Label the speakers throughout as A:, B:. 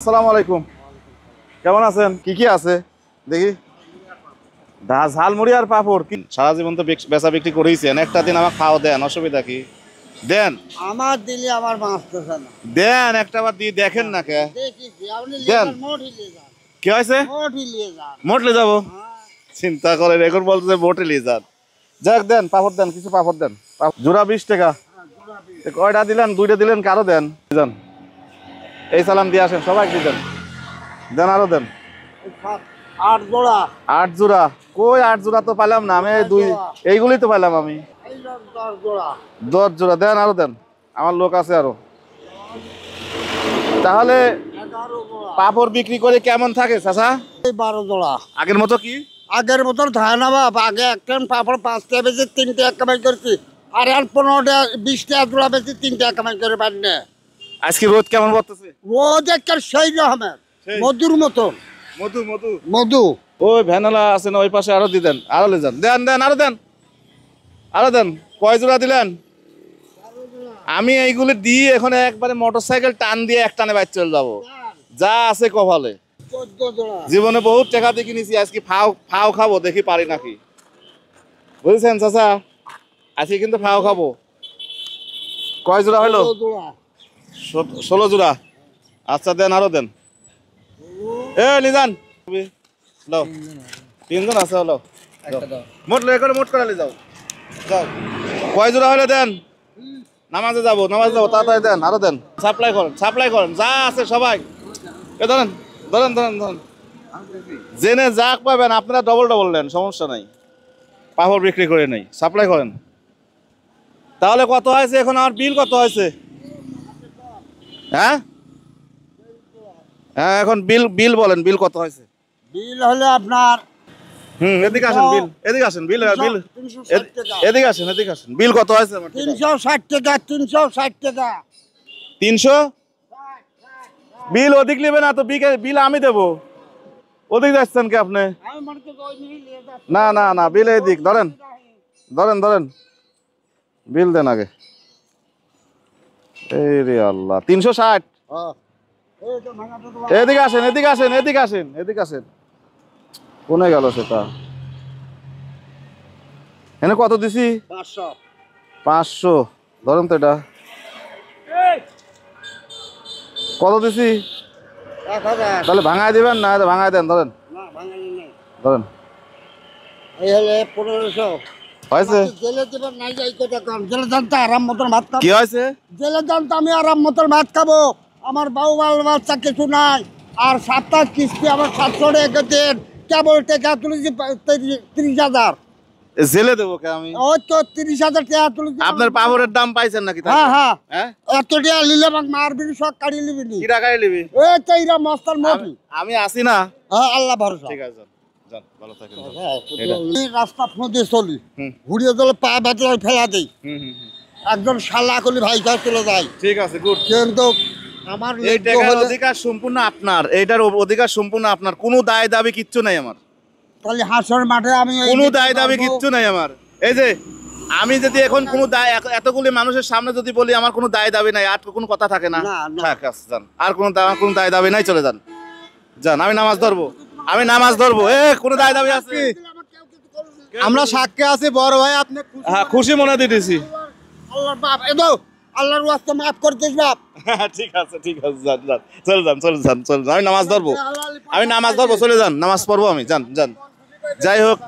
A: আসসালামু আলাইকুম, কেমন আছেন? কি কি আছে দেখি? ঝালমুড়ি আর পাপড়। কি সারা জীবন তো বেচা বিক্রি করেইছেন, একটা দিন আমাকে খাওয়া দেন, অসুবিধা কি? দেন
B: আমার দিলে আমার বাঁচতেছে না।
A: দেন, একটা বার দিয়ে দেখেন না কে দেন। কি হয়েছে? মোটলে যাবো? চিন্তা করে এখন বলছে মোটে নিয়ে যান। যাক দেন, পাপড় দেন, কিছু পাপড় দেন। জোড়া 20 টাকা। কয়টা দিলেন? দুইটা দিলেন, কারো দেন। দেন, এই সালাম দিয়ে আসেন, সবাই দেন। দেন, আরো দেন।
B: 8 জোড়া।
A: 8 জোড়া? কই 8 জোড়া তো পাইলাম না আমি, এইগুলি তো পাইলাম আমি।
B: 10 জোড়া।
A: 10 জোড়া দেন, আরো দেন, আমার লোক আছে আরো। তাহলে
B: 11 জোড়া।
A: পাপড় বিক্রি করে কেমন থাকে চাচা?
B: 12 জোড়া।
A: আগের মতো কি?
B: আগের মতন থাকে না বাপ। আগে একটা পাপড় 5 টাকা বেশি 3 টাকা কামাই করছি, আর এখন 15 টাকা 20 টাকা জোড়া বেশি 3 টাকা কামাই করে পারি না।
A: আজকে রোদ কেমন পড়তেছে?
B: রোজ একটা সেই রকমের মধুর মতন।
A: মধু মধু
B: মধু।
A: ওই ভ্যানালা আছে না ওই পাশে, আরো দিতেন, আরো লে যান। দেন দেন, আরো দেন, আরো দেন। কয় জোড়া দিলেন? আমি এইগুলি দিয়ে এখন একবারে মোটরসাইকেল টান দিয়ে এক টানে বাইর চলে যাবো, যা আছে কপালে।
B: 14 জোড়া।
A: জীবনে বহুত টাকা দিয়ে কিনেছি, আজকে ফাও খাবো, দেখি পারি নাকি। বুঝছেন চাচা, আজকে কিন্তু ফাও খাবো। কয় জোড়া হলো?
B: 14 জোড়া।
A: 16 জোড়া। আচ্ছা দেন, আরো দেন। এ নিজান, লাও 3 জন আছে, হলো মোট লে করে মোট করে যাও। যাও, কয় জোড়া হলে দেন? নামাজে যাবো, তাড়াতাড়ি দেন, আরো দেন। সাপ্লাই করেন, যা আছে সবাই। এ ধরেন ধরেন ধরেন ধরেন, জেনে যা পাবেন আপনারা ডবল নেন, সমস্যা নাই। পাপড় বিক্রি করে নেই, সাপ্লাই করেন। তাহলে কত হয়েছে এখন? আমার বিল কত হয়েছে? হ্যাঁ হ্যাঁ, এখন বিল বলেন, বিল কত হয়েছে?
B: বিল হলে আপনার
A: এদিকে আসেন, এদিকে আসেন, বিল
B: 360 টাকা।
A: এদিকে আসেন, বিল কত হয়েছে আমার?
B: 360 টাকা। 360 টাকা।
A: 300? বিল ওদিক নেবে না তো, বিল আমি দেবো। ওদিক যাচ্ছেন কি আপনি?
B: আমি মনে করি ওই নিয়ে নিয়ে যাচ্ছি।
A: না না না, বিল এদিক ধরেন, ধরেন, বিল দেন আগে। এই রে আল্লাহ, 360।
B: হ্যাঁ। এই তো ভাঙাটা তো
A: এদিকে আসেন। কোনে গেল সেটা? এনে কত দিছি?
B: 500।
A: 500। ধরেন তো, এটা কত দিছি?
B: 1000।
A: তাহলে ভাঙায় দিবেন না? ভাঙায় দেন, ধরেন
B: না ভাঙালি নাই।
A: ধরেন।
B: এই হলে 1500
A: হয়েছে?
B: জেলে দেবেন নাই যাই কথা কম। জেলে যান তো আরাম মতন ভাত খাবো।
A: কি হয়েছে?
B: জেলে যান তো আমি আরাম মতন ভাত খাবো। আমার বাবু বাচ্চা কিছু নাই। আর 7টা কিস্তি আমার 700 টাকা দেন। কেবল টাকা তুলেছি 30,000।
A: জেলে দেবো কে আমি?
B: ওই তো 30,000 টাকা তুলেছি।
A: আপনার পাপড়ের দাম পাইছেন নাকি?
B: হ্যাঁ হ্যাঁ।
A: হ্যাঁ,
B: এত টাকা নিলে আমাকে মারবি, সব কাড়ি নিবি নি।
A: কি টাকায় নিবি?
B: ওই তো এরা মস্তার মতি।
A: আমি আসি না।
B: হ্যাঁ, আল্লাহ ভরসা।
A: ঠিক আছে, যান, ভালো থাকেন।
B: এই রাস্তা ফোঁদে চলি,
A: হুম।
B: ঘুরিয়ে দিলে পা বেঁচে ফেলা দেই। একজন শালা করলি ভাই কাজ চলে যায়।
A: ঠিক আছে, গুড।
B: কিন্তু আমার
A: এই
B: লেজ্জ
A: টাকার
B: হলে
A: অধিকার সম্পূর্ণ আপনার, এইটার অধিকার সম্পূর্ণ আপনার, কোনো দায় দাবি কিচ্ছু নাই আমার।
B: তাহলে হাঁসের মাঠে আমি এই
A: কোনো
B: দিতে
A: দায় দাবি
B: পারবো।
A: কিচ্ছু নাই আমার। এই যে আমি যদি এখন কোনো দায়, এতগুলি মানুষের সামনে যদি বলি আমার কোনো দায় দাবি নাই, আর কোনো কথা থাকে না।
B: না, না।
A: থাক, আচ্ছা, যান। আর কোনো দায় দাবি নাই, চলে যান। আমি নামাজ ধরবো। কোনো দায় দাবি আছে?
B: আমরা সাক্ষী আছি বড় ভাই, আপনি
A: হ্যাঁ, খুশি মনে দিতেছি।
B: আল্লাহর বাপ এদো, আল্লাহর ওয়াস্তে মাফ করতেছ বাপ।
A: ঠিক আছে, যান, চলে যান। আমি নামাজ ধরবো, চলে যান, নামাজ পড়বো আমি। যান। যাই হোক,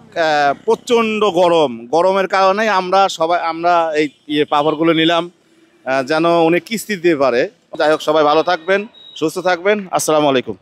A: প্রচন্ড গরমের কারণে আমরা এই পাপড়গুলো নিলাম, যেন উনি কিস্তি দিতে পারে। যাই হোক, সবাই ভালো থাকবেন, সুস্থ থাকবেন। আসসালামু আলাইকুম।